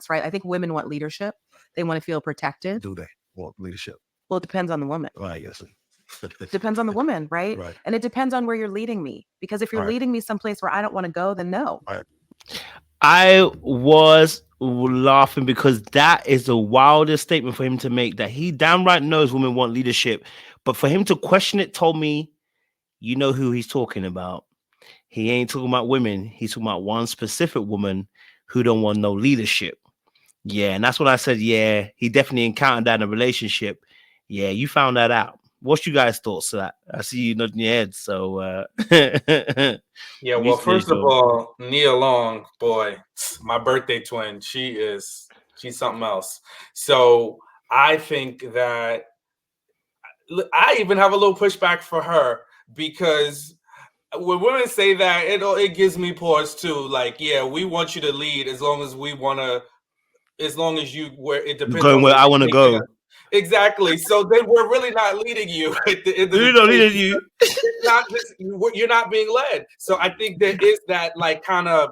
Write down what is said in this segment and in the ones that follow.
right? I think women want leadership. They want to feel protected. Do they want leadership? Well, it depends on the woman. Right. Yes. Depends on the woman, right? Right. And it depends on where you're leading me. Because if you're Right. leading me someplace where I don't want to go, then no. Right. I was laughing because that is the wildest statement for him to make. That he damn right knows women want leadership, but for him to question it told me, you know who he's talking about. He ain't talking about women. He's talking about one specific woman who don't want no leadership. Yeah, and that's what I said. Yeah, he definitely encountered that in a relationship. Yeah, you found that out. What's you guys' thoughts to that? I see you nodding your head. So, Yeah, you well, say first of so. all, Nia Long, boy, my birthday twin, she's something else. So I think that I even have a little pushback for her because when women say that, it gives me pause too. Like, yeah, we want you to lead as long as we want to, as long as you where it You're depends going on where where I you're want to taking go. us. Exactly. So then we're really not leading you at the end of the You're not day. leading you. It's not this, you're not being led. So I think there is that like kind of,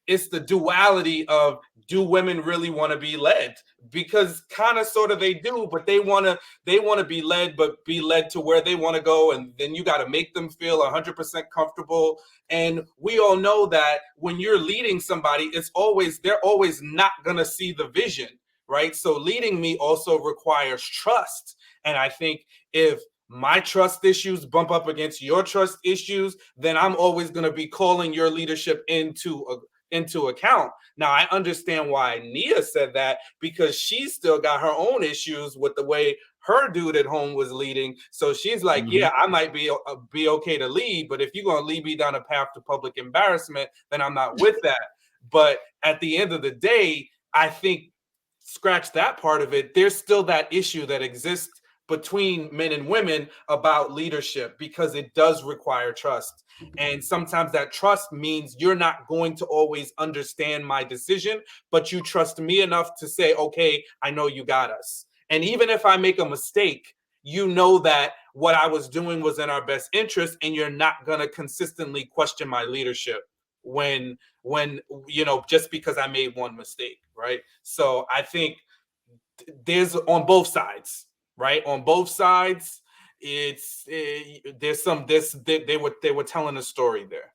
it's the duality of, do women really want to be led? Because kind of sort of they do, but they want to be led, but be led to where they want to go, and then you got to make them feel 100% comfortable. And we all know that when you're leading somebody, they're always not going to see the vision, right? So leading me also requires trust. And I think if my trust issues bump up against your trust issues, then I'm always going to be calling your leadership into account. Now, I understand why Nia said that, because she's still got her own issues with the way her dude at home was leading. So she's like, yeah, I might be okay to lead, but if you're going to lead me down a path to public embarrassment, then I'm not with that. But at the end of the day, I think, scratch that part of it, there's still that issue that exists between men and women about leadership, because it does require trust. And sometimes that trust means you're not going to always understand my decision, but you trust me enough to say, okay, I know you got us. And even if I make a mistake, you know that what I was doing was in our best interest, and you're not going to consistently question my leadership when just because I made one mistake, right? So I think there's on both sides, right? On both sides, there's some this they were telling a story there.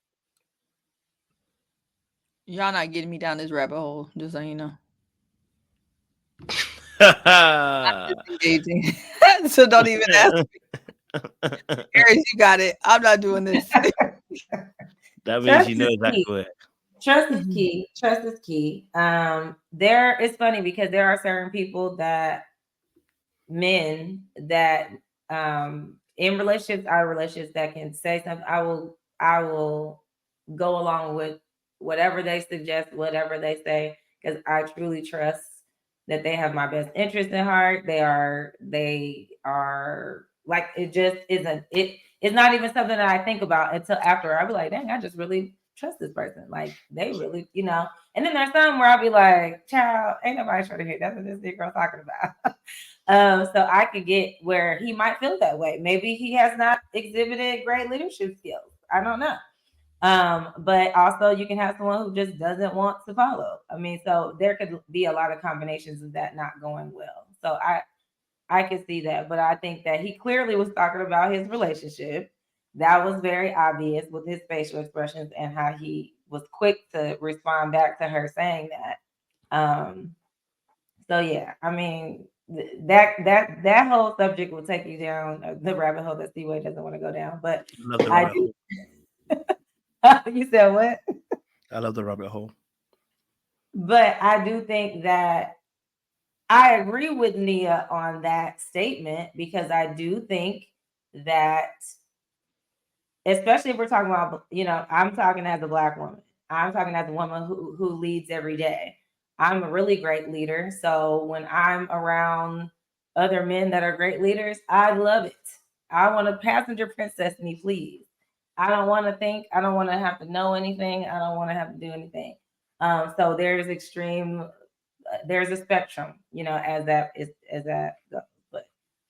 Y'all not getting me down this rabbit hole, just so you know. I'm disengaging. So don't even ask me. Aries, you got it. I'm not doing this. That means Trust you know is exactly key. where. Trust is key. Trust is key. It's funny because there are certain people men that in relationships, out of relationships, that can say something. I will go along with whatever they suggest, whatever they say, because I truly trust that they have my best interest in heart. They are like, it just isn't it. It's not even something that I think about until after. I'll be like, dang, I just really trust this person. Like, they really, And then there's some where I'll be like, child, ain't nobody trying to hear that's what this big girl talking about. So I could get where he might feel that way. Maybe he has not exhibited great leadership skills. I don't know. But also you can have someone who just doesn't want to follow. I mean, so there could be a lot of combinations of that not going well. So I could see that, but I think that he clearly was talking about his relationship. That was very obvious with his facial expressions and how he was quick to respond back to her saying that. So yeah, I mean, that whole subject will take you down the rabbit hole that Seaway doesn't want to go down. But Love the I rabbit do. hole. You said what? I love the rabbit hole. But I do think that I agree with Nia on that statement, because I do think that, especially if we're talking about, I'm talking as a Black woman. I'm talking as a woman who leads every day. I'm a really great leader. So when I'm around other men that are great leaders, I love it. I want a passenger princess me, please. I don't want to think. I don't want to have to know anything. I don't want to have to do anything. So there's there's a spectrum, as that goes. But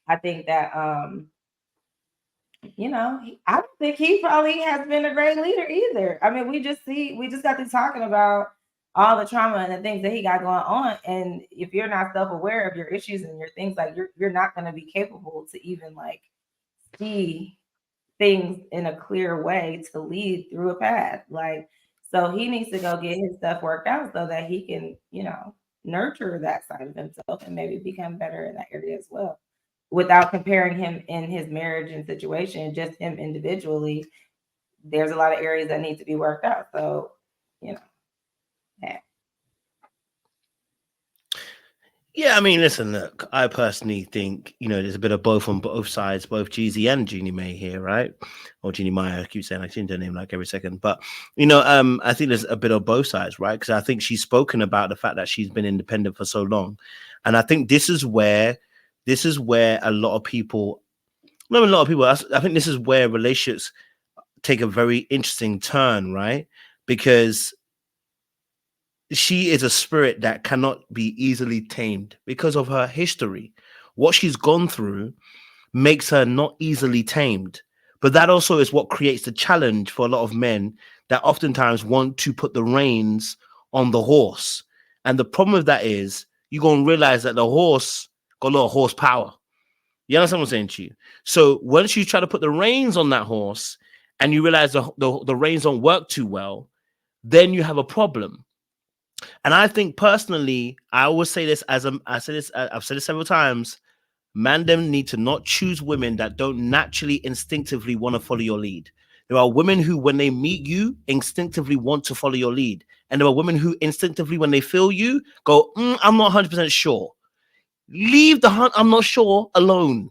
I think that I don't think he probably has been a great leader either. I mean, we just got to talking about all the trauma and the things that he got going on. And if you're not self-aware of your issues and your things, like you're not going to be capable to even like see things in a clear way to lead through a path. Like, so he needs to go get his stuff worked out so that he can, you know, nurture that side of himself and maybe become better in that area as well, without comparing him in his marriage and situation, just him individually. There's a lot of areas that need to be worked out. So, you know, yeah. Yeah, I mean, listen, look, I personally think, you know, there's a bit of both on both sides, both Jeezy and Jeannie May here, right? Or Jeannie Meyer, I keep saying, I change her name like every second. But, you know, I think there's a bit of both sides, right? Because I think she's spoken about the fact that she's been independent for so long. And I think this is where a lot of people, not a lot of people, I think this is where relationships take a very interesting turn, right? Because she is a spirit that cannot be easily tamed because of her history. What she's gone through makes her not easily tamed. But that also is what creates the challenge for a lot of men that oftentimes want to put the reins on the horse. And the problem with that is you're going to realize that the horse got a lot of horsepower. You understand what I'm saying to you? So once you try to put the reins on that horse and you realize the reins don't work too well, then you have a problem. And I think personally, I always say this I've said this several times. Man, them need to not choose women that don't naturally, instinctively want to follow your lead. There are women who, when they meet you, instinctively want to follow your lead. And there are women who instinctively, when they feel you, go, I'm not 100% sure. Leave the hunt, I'm not sure, alone.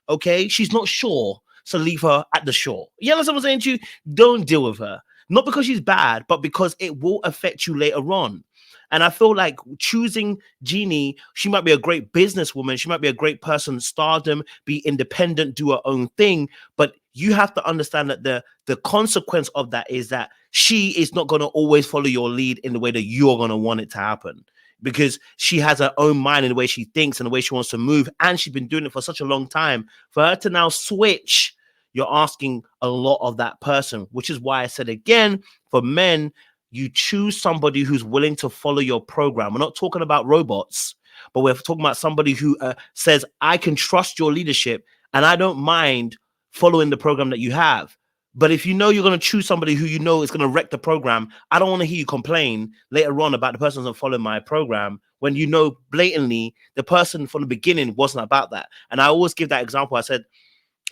Okay? She's not sure, so leave her at the shore. You understand what I'm saying to you? Don't deal with her. Not because she's bad, but because it will affect you later on. And I feel like choosing Jeannie, she might be a great businesswoman. She might be a great person, stardom, be independent, do her own thing. But you have to understand that the consequence of that is that she is not going to always follow your lead in the way that you're going to want it to happen. Because she has her own mind in the way she thinks and the way she wants to move. And she's been doing it for such a long time. For her to now switch, you're asking a lot of that person, which is why I said again, for men, you choose somebody who's willing to follow your program. We're not talking about robots, but we're talking about somebody who says, I can trust your leadership and I don't mind following the program that you have. But if you know you're going to choose somebody who you know is going to wreck the program, I don't want to hear you complain later on about the person who's not following my program when you know blatantly the person from the beginning wasn't about that. And I always give that example.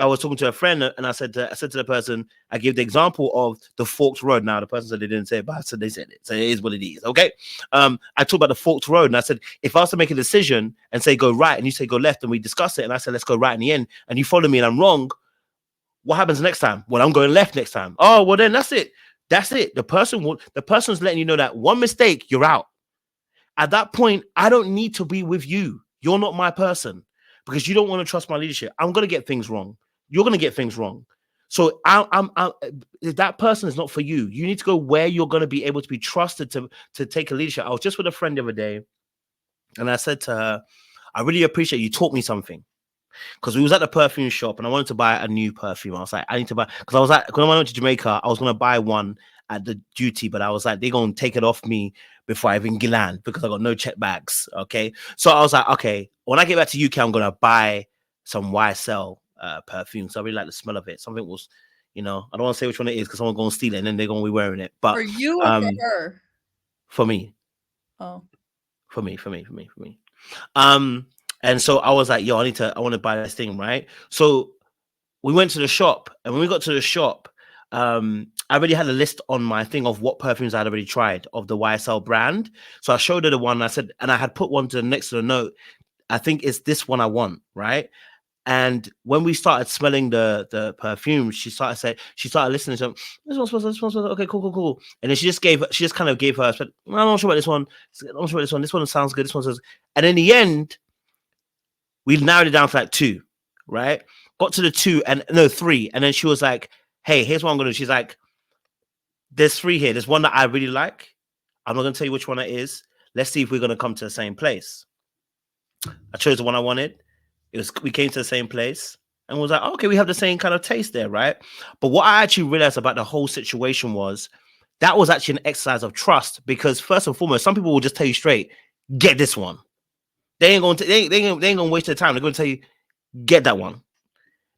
I was talking to a friend and I said to the person, I give the example of the forked road. Now, the person said they didn't say it, but I said they said it. So it is what it is. Okay. I talked about the forked road and I said, if I was to make a decision and say go right and you say go left and we discuss it and I said, let's go right in the end and you follow me and I'm wrong, what happens next time? Well, I'm going left next time. Oh, well, then that's it. That's it. The person's letting you know that one mistake, you're out. At that point, I don't need to be with you. You're not my person because you don't want to trust my leadership. I'm going to get things wrong. You're going to get things wrong. So if that person is not for you, you need to go where you're going to be able to be trusted to take a leadership. I was just with a friend the other day and I said to her, I really appreciate you taught me something. Because we was at the perfume shop and I wanted to buy a new perfume. I was like, I need to buy, because I was like, when I went to Jamaica, I was going to buy one at the duty, but I was like, they're going to take it off me before I even land because I got no check bags. Okay. So I was like, okay, when I get back to UK, I'm going to buy some YSL perfume. So I really like the smell of it. Something was, you know, I don't want to say which one it is because someone's going to steal it and then they're going to be wearing it. But for you or for her? For me. Oh. For me. And so I was like, yo, I want to buy this thing, right? So we went to the shop, and when we got to the shop, I already had a list on my thing of what perfumes I'd already tried of the YSL brand. So I showed her the one, I said, and I had put one next to the note, I think it's this one I want, right? And when we started smelling the perfume, she started listening to this one's okay, cool. And then she just kind of gave her, I'm not sure about this one. This one sounds good. This one says, and in the end, we narrowed it down to like 2, right? Got to the 3. And then she was like, hey, here's what I'm going to do. She's like, there's 3 here. There's one that I really like. I'm not going to tell you which one it is. Let's see if we're going to come to the same place. I chose the one I wanted. We came to the same place and was like, okay, we have the same kind of taste there, right? But what I actually realized about the whole situation was that was actually an exercise of trust, because first and foremost, some people will just tell you straight, get this one. They ain't gonna waste their time. They're gonna tell you, get that one.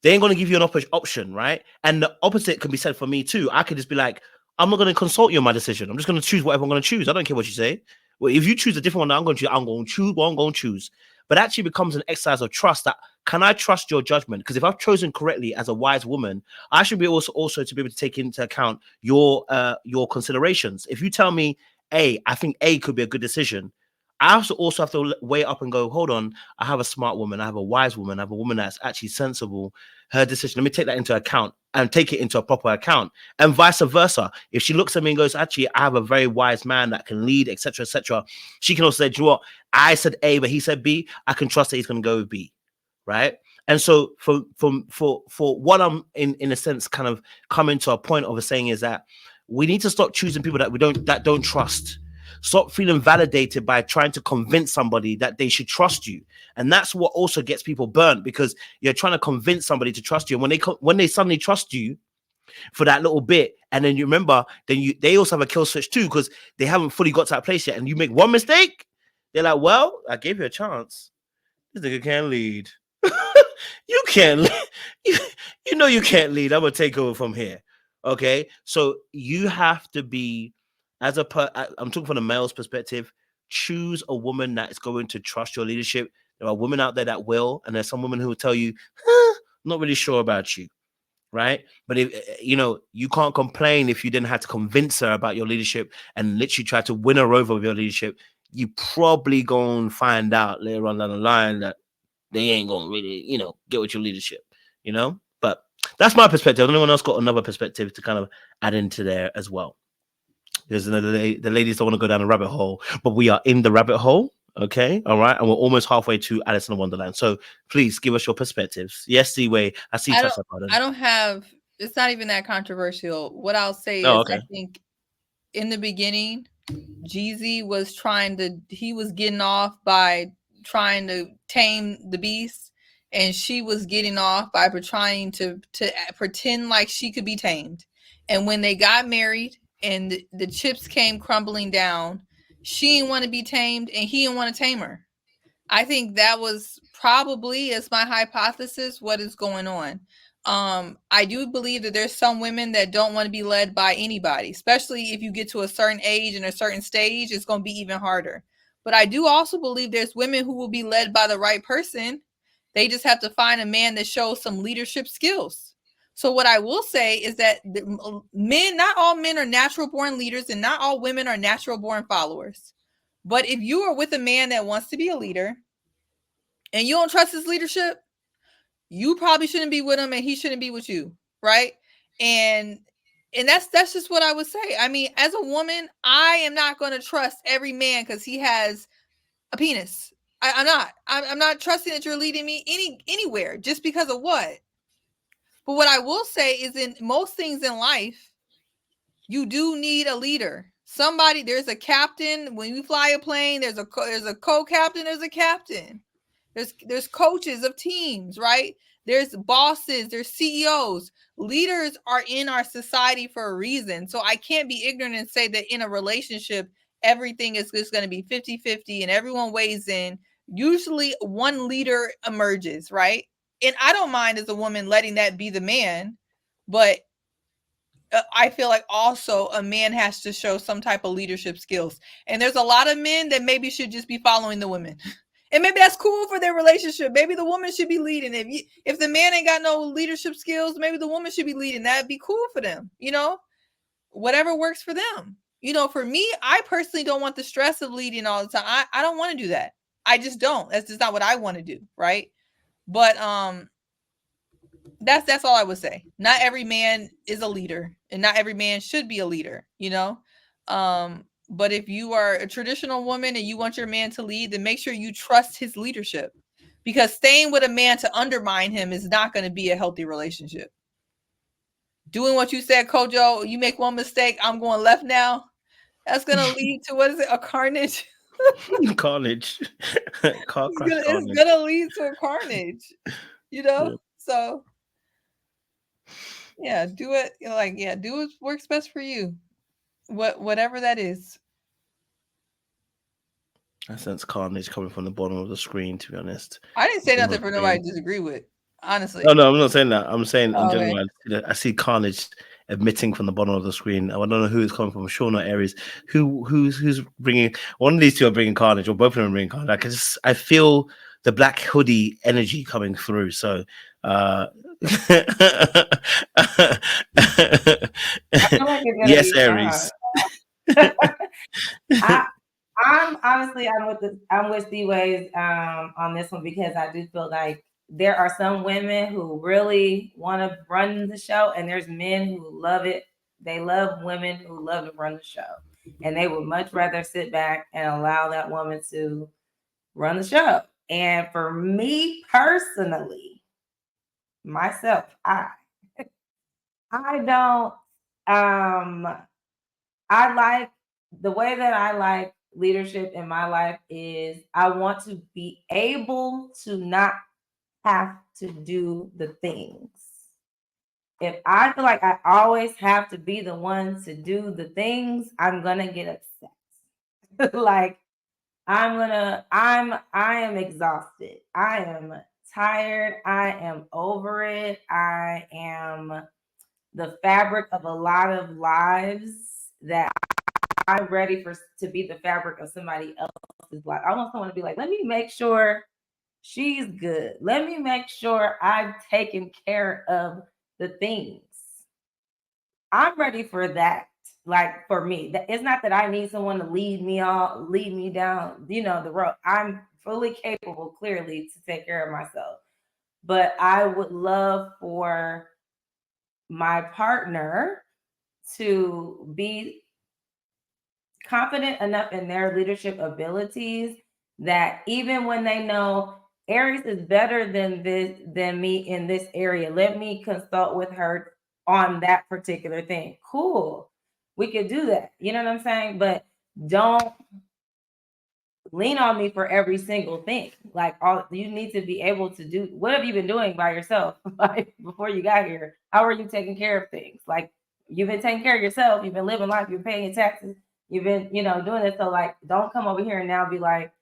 They ain't gonna give you an option, right? And the opposite can be said for me too. I could just be like, I'm not gonna consult you on my decision. I'm just gonna choose whatever I'm gonna choose. I don't care what you say. Well, if you choose a different one, I'm gonna choose what I'm gonna choose. But actually becomes an exercise of trust. That can I trust your judgment? Because if I've chosen correctly as a wise woman, I should be also to be able to take into account your considerations. If you tell me A, I think A could be a good decision, I also have to weigh up and go, hold on, I have a smart woman, I have a wise woman, I have a woman that's actually sensible. Her decision, let me take that into account and take it into a proper account, and vice versa. If she looks at me and goes, actually, I have a very wise man that can lead, etc., she can also say, do you know what? I said A, but he said B. I can trust that he's going to go with B, right? And so for what I'm in a sense kind of coming to a point of saying is that we need to stop choosing people that don't trust. Stop feeling validated by trying to convince somebody that they should trust you. And that's what also gets people burnt, because you're trying to convince somebody to trust you. And when they suddenly trust you for that little bit, and then you remember, they also have a kill switch too, because they haven't fully got to that place yet. And you make one mistake, they're like, well, I gave you a chance. This nigga can't lead. You can't lead. You know you can't lead. I'm going to take over from here. Okay? So you have to be, I'm talking from the male's perspective, choose a woman that is going to trust your leadership. There are women out there that will, and there's some women who will tell you, I'm not really sure about you, right? But if you can't complain if you didn't have to convince her about your leadership and literally try to win her over with your leadership. You probably gonna find out later on down the line that they ain't gonna really, get with your leadership, But that's my perspective. Anyone else got another perspective to kind of add into there as well? Because the ladies don't want to go down a rabbit hole, but we are in the rabbit hole. Okay, all right, and we're almost halfway to Alice in Wonderland. So please give us your perspectives. Yes, D-Way. I see. I don't have. It's not even that controversial. What I'll say is, okay. I think in the beginning, Jeezy was getting off by trying to tame the beast, and she was getting off by trying to pretend like she could be tamed. And when they got married and the chips came crumbling down, she didn't want to be tamed and he didn't want to tame her. I think that was probably, as my hypothesis, what is going on. I do believe that there's some women that don't want to be led by anybody, especially if you get to a certain age and a certain stage, it's going to be even harder. But I do also believe there's women who will be led by the right person. They just have to find a man that shows some leadership skills. So what I will say is that not all men are natural born leaders, and not all women are natural born followers. But if you are with a man that wants to be a leader and you don't trust his leadership, you probably shouldn't be with him and he shouldn't be with you, right? And that's just what I would say. I mean, as a woman, I am not going to trust every man because he has a penis. I'm not trusting that you're leading me anywhere just because of what. But what I will say is, in most things in life, you do need a leader. Somebody, there's a captain. When you fly a plane, there's a co-captain, there's a captain. There's coaches of teams, right? There's bosses, there's CEOs. Leaders are in our society for a reason. So I can't be ignorant and say that in a relationship, everything is just going to be 50-50 and everyone weighs in. Usually one leader emerges, right? And I don't mind as a woman letting that be the man, but I feel like also a man has to show some type of leadership skills. And there's a lot of men that maybe should just be following the women. And maybe that's cool for their relationship. Maybe the woman should be leading. If the man ain't got no leadership skills, maybe the woman should be leading. That'd be cool for them. Whatever works for them. For me, I personally don't want the stress of leading all the time. I don't want to do that. I just don't. That's just not what I want to do. Right. But that's all I would say. Not every man is a leader, and not every man should be a leader, but if you are a traditional woman and you want your man to lead, then make sure you trust his leadership, because staying with a man to undermine him is not going to be a healthy relationship. Doing what you said, Kojo, you make one mistake, I'm going left now. That's going to lead to, what is it, a carnage? Carnage. It's going to lead to a carnage, Yeah. So yeah, do it. Do what works best for you. Whatever that is. I sense carnage coming from the bottom of the screen, to be honest. I didn't say nothing for nobody to disagree with. Honestly. No, I'm not saying that. I'm saying in Okay. general, I see carnage emitting from the bottom of the screen. I don't know who it's coming from. Sure, not Aries. Who's bringing? One of these two are bringing carnage, or both of them are bringing carnage. I feel the black hoodie energy coming through. So, I feel like it's gonna yes, be Aries. I'm honestly I'm with D-Ways on this one, because I do feel like there are some women who really want to run the show, and there's men who love it. They love women who love to run the show, and they would much rather sit back and allow that woman to run the show. And for me personally, myself, I don't I like the way that I like leadership in my life is I want to be able to not have to do the things. If I feel like I always have to be the one to do the things, I'm gonna get upset. Like I am exhausted. I am tired. I am over it. I am the fabric of a lot of lives that I'm ready to be the fabric of somebody else's life. I want someone to be like, let me make sure she's good. Let me make sure I've taken care of the things. I'm ready for that. Like for me, it's not that I need someone to lead me down, the road. I'm fully capable, clearly, to take care of myself. But I would love for my partner to be confident enough in their leadership abilities that even when they know Aries is better than me in this area, let me consult with her on that particular thing. Cool. We could do that. You know what I'm saying? But don't lean on me for every single thing. Like you need to be able to do. What have you been doing by yourself? Like before you got here? How are you taking care of things? Like you've been taking care of yourself. You've been living life. You've been paying your taxes. You've been, doing this. So like, don't come over here and now be like,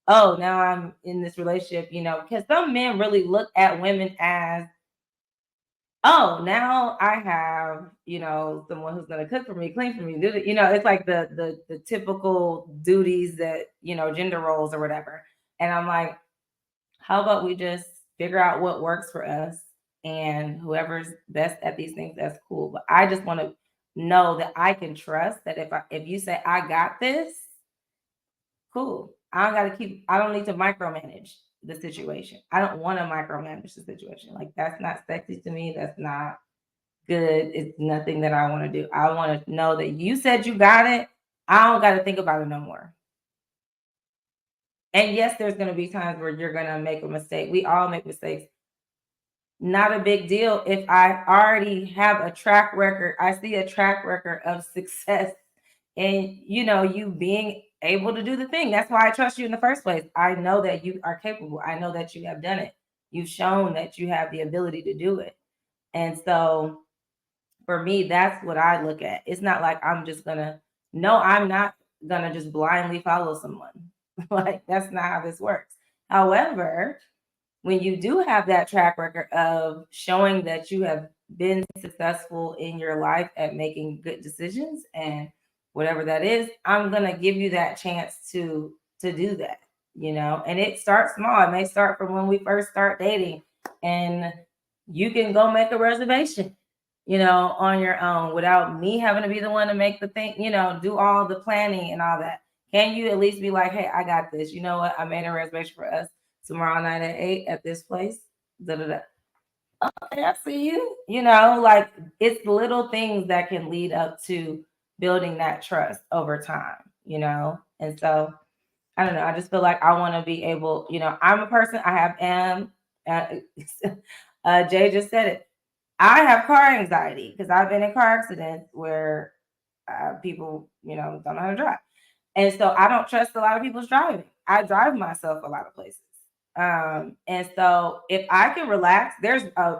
oh, now I'm in this relationship, because some men really look at women as, oh, now I have, someone who's going to cook for me, clean for me, do it. It's like the typical duties that, gender roles or whatever. And I'm like, how about we just figure out what works for us, and whoever's best at these things, that's cool. But I just want to know that I can trust that if you say I got this, cool. I don't need to micromanage the situation. I don't want to micromanage the situation. Like that's not sexy to me. That's not good. It's nothing that I want to do. I want to know that you said you got it. I don't got to think about it no more. And yes, there's going to be times where you're going to make a mistake. We all make mistakes. Not a big deal. If I already have a track record, I see a track record of success and, you being able to do the thing. That's why I trust you in the first place. I know that you are capable. I know that you have done it. You've shown that you have the ability to do it. And so for me, that's what I look at. It's not like I'm not going to just blindly follow someone. Like that's not how this works. However, when you do have that track record of showing that you have been successful in your life at making good decisions and whatever that is, I'm going to give you that chance to do that, and it starts small. It may start from when we first start dating, and you can go make a reservation, on your own without me having to be the one to make the thing, do all the planning and all that. Can you at least be like, hey, I got this. You know what? I made a reservation for us tomorrow night at 8 at this place. Oh, I see you. Like it's little things that can lead up to building that trust over time, And so I don't know. I just feel like I want to be able, I'm a person, Jay just said it. I have car anxiety because I've been in car accidents where people, don't know how to drive. And so I don't trust a lot of people's driving. I drive myself a lot of places. And so if I can relax, there's a